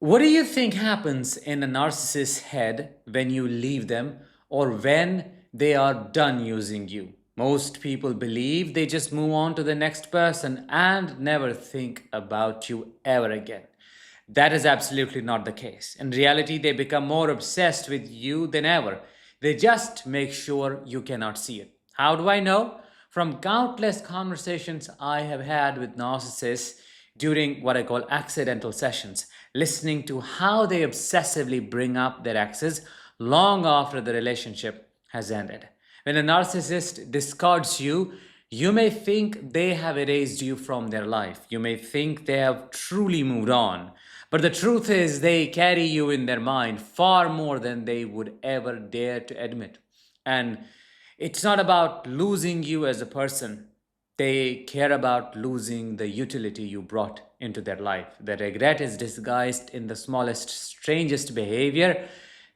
What do you think happens in a narcissist's head when you leave them or when they are done using you? Most people believe they just move on to the next person and never think about you ever again. That is absolutely not the case. In reality, they become more obsessed with you than ever. They just make sure you cannot see it. How do I know? From countless conversations I have had with narcissists during what I call accidental sessions, listening to how they obsessively bring up their exes long after the relationship has ended. When a narcissist discards you, you may think they have erased you from their life. You may think they have truly moved on. But the truth is, they carry you in their mind far more than they would ever dare to admit. And it's not about losing you as a person. They care about losing the utility you brought into their life. The regret is disguised in the smallest, strangest behavior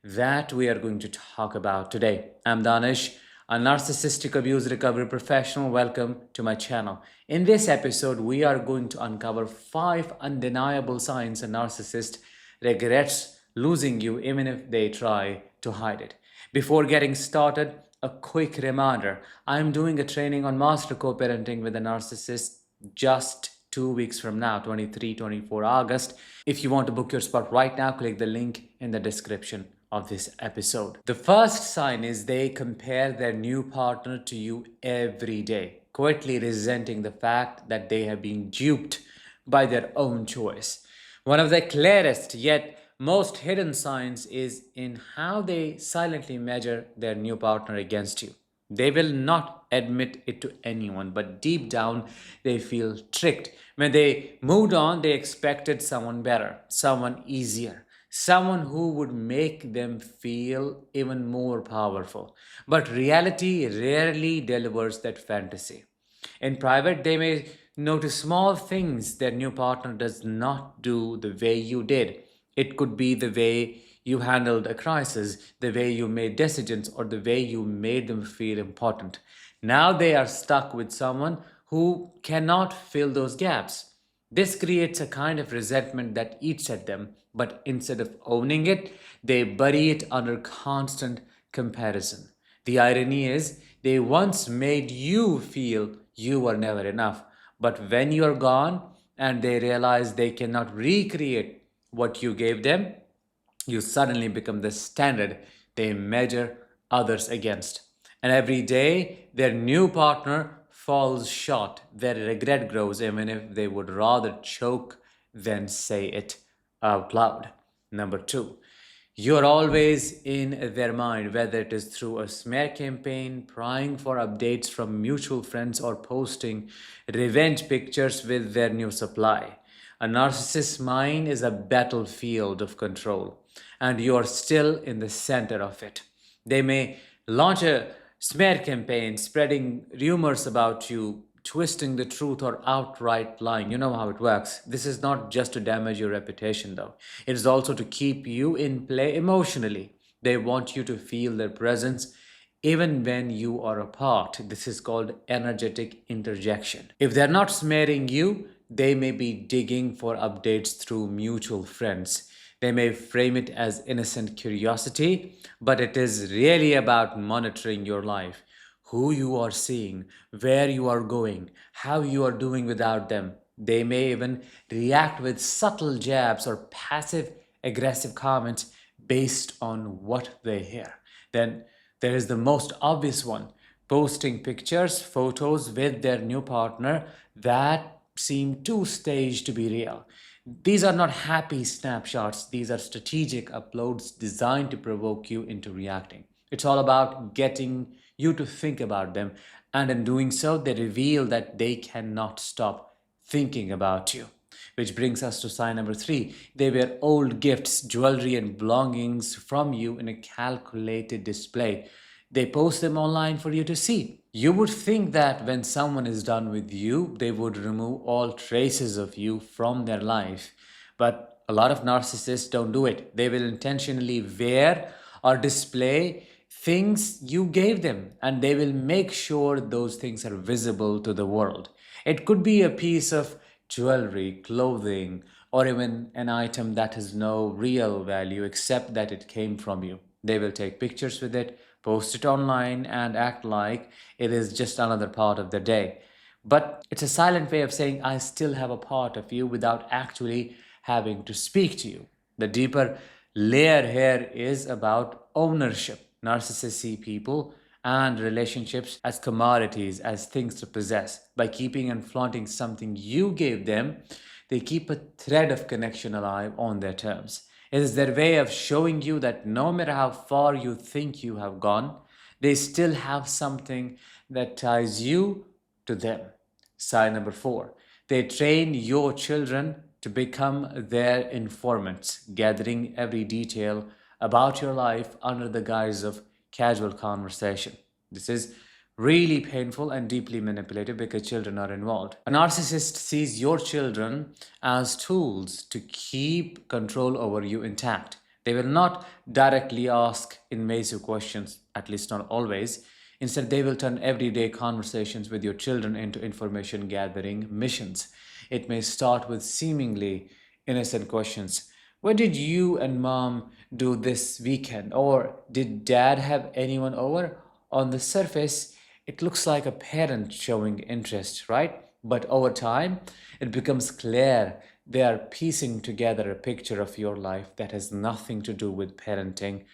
that we are going to talk about today. I'm Danish, a narcissistic abuse recovery professional. Welcome to my channel. In this episode, we are going to uncover 5 undeniable signs a narcissist regrets losing you even if they try to hide it. Before getting started, a quick reminder, I'm doing a training on master co-parenting with a narcissist just 2 weeks from now, 23-24 August. If you want to book your spot right now, click the link in the description of this episode. The first sign is they compare their new partner to you every day, quietly resenting the fact that they have been duped by their own choice. One of the clearest yet most hidden signs is in how they silently measure their new partner against you. They will not admit it to anyone, but deep down they feel tricked. When they moved on, they expected someone better, someone easier, someone who would make them feel even more powerful. But reality rarely delivers that fantasy. In private, they may notice small things their new partner does not do the way you did. It could be the way you handled a crisis, the way you made decisions, or the way you made them feel important. Now they are stuck with someone who cannot fill those gaps. This creates a kind of resentment that eats at them, but instead of owning it, they bury it under constant comparison. The irony is, they once made you feel you were never enough, but when you are gone and they realize they cannot recreate what you gave them, you suddenly become the standard they measure others against. And every day, their new partner falls short. Their regret grows, even if they would rather choke than say it out loud. Number 2, you're always in their mind, whether it is through a smear campaign, prying for updates from mutual friends, or posting revenge pictures with their new supply. A narcissist's mind is a battlefield of control, and you are still in the center of it. They may launch a smear campaign, spreading rumors about you, twisting the truth, or outright lying. You know how it works. This is not just to damage your reputation, though, it is also to keep you in play emotionally. They want you to feel their presence even when you are apart. This is called energetic interjection. If they're not smearing you, they may be digging for updates through mutual friends. They may frame it as innocent curiosity, but it is really about monitoring your life, who you are seeing, where you are going, how you are doing without them. They may even react with subtle jabs or passive aggressive comments based on what they hear. Then there is the most obvious one, posting pictures, photos with their new partner that seem too staged to be real. These are not happy snapshots, these are strategic uploads designed to provoke you into reacting. It's all about getting you to think about them, and in doing so, they reveal that they cannot stop thinking about you. Which brings us to sign number 3. They wear old gifts, jewelry, and belongings from you in a calculated display. They post them online for you to see. You would think that when someone is done with you, they would remove all traces of you from their life. But a lot of narcissists don't do it. They will intentionally wear or display things you gave them, and they will make sure those things are visible to the world. It could be a piece of jewelry, clothing, or even an item that has no real value except that it came from you. They will take pictures with it, post it online, and act like it is just another part of their day. But it's a silent way of saying, I still have a part of you without actually having to speak to you. The deeper layer here is about ownership. Narcissists see people and relationships as commodities, as things to possess. By keeping and flaunting something you gave them, they keep a thread of connection alive on their terms. It is their way of showing you that no matter how far you think you have gone, they still have something that ties you to them. Sign number 4. They train your children to become their informants, gathering every detail about your life under the guise of casual conversation. This is really painful and deeply manipulative because children are involved. A narcissist sees your children as tools to keep control over you intact. They will not directly ask invasive questions, at least not always. Instead, they will turn everyday conversations with your children into information gathering missions. It may start with seemingly innocent questions. What did you and mom do this weekend? Or did dad have anyone over? On the surface, it looks like a parent showing interest, right? But over time, it becomes clear they are piecing together a picture of your life that has nothing to do with parenting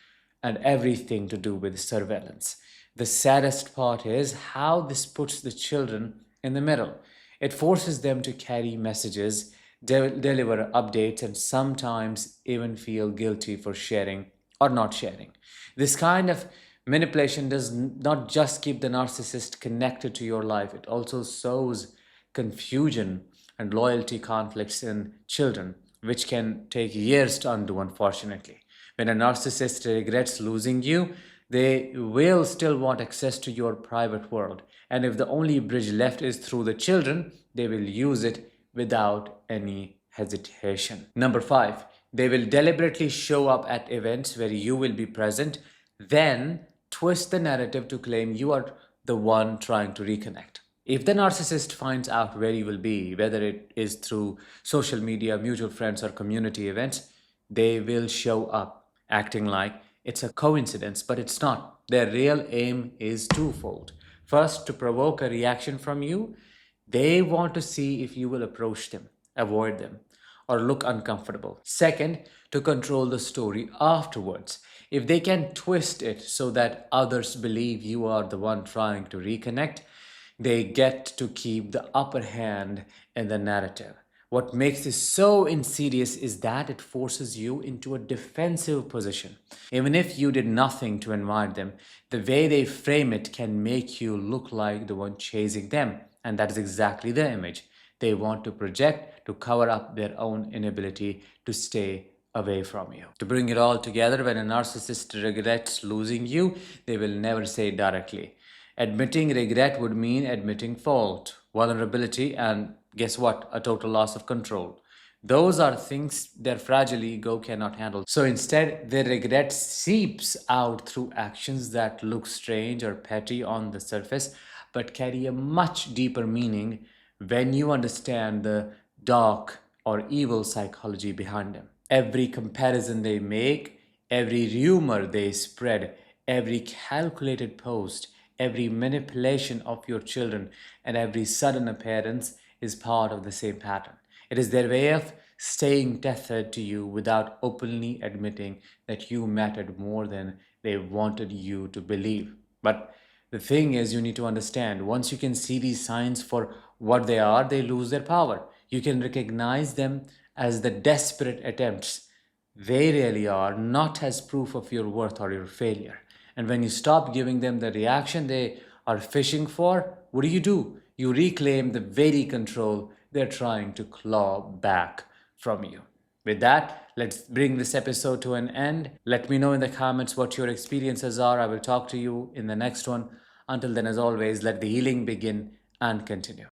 and everything to do with surveillance. The saddest part is how this puts the children in the middle. It forces them to carry messages, deliver updates, and sometimes even feel guilty for sharing or not sharing. This kind of manipulation does not just keep the narcissist connected to your life, it also sows confusion and loyalty conflicts in children, which can take years to undo, unfortunately. When a narcissist regrets losing you, they will still want access to your private world. And if the only bridge left is through the children, they will use it without any hesitation. Number 5, they will deliberately show up at events where you will be present, then twist the narrative to claim you are the one trying to reconnect. If the narcissist finds out where you will be, whether it is through social media, mutual friends, or community events, they will show up acting like it's a coincidence, but it's not. Their real aim is twofold. First, to provoke a reaction from you. They want to see if you will approach them, avoid them, or look uncomfortable. Second, to control the story afterwards. If they can twist it so that others believe you are the one trying to reconnect, they get to keep the upper hand in the narrative. What makes this so insidious is that it forces you into a defensive position. Even if you did nothing to invite them, the way they frame it can make you look like the one chasing them. And that is exactly the image they want to project to cover up their own inability to stay away from you. To bring it all together, when a narcissist regrets losing you, they will never say it directly. Admitting regret would mean admitting fault, vulnerability, and guess what? A total loss of control. Those are things their fragile ego cannot handle. So instead, their regret seeps out through actions that look strange or petty on the surface, but carry a much deeper meaning when you understand the dark or evil psychology behind them. Every comparison they make, every rumor they spread, every calculated post, every manipulation of your children, and every sudden appearance is part of the same pattern. It is their way of staying tethered to you without openly admitting that you mattered more than they wanted you to believe. But the thing is, you need to understand, once you can see these signs for what they are, they lose their power. You can recognize them as the desperate attempts they really are, not as proof of your worth or your failure. And when you stop giving them the reaction they are fishing for, what do? You reclaim the very control they're trying to claw back from you. With that, let's bring this episode to an end. Let me know in the comments what your experiences are. I will talk to you in the next one. Until then, as always, let the healing begin and continue.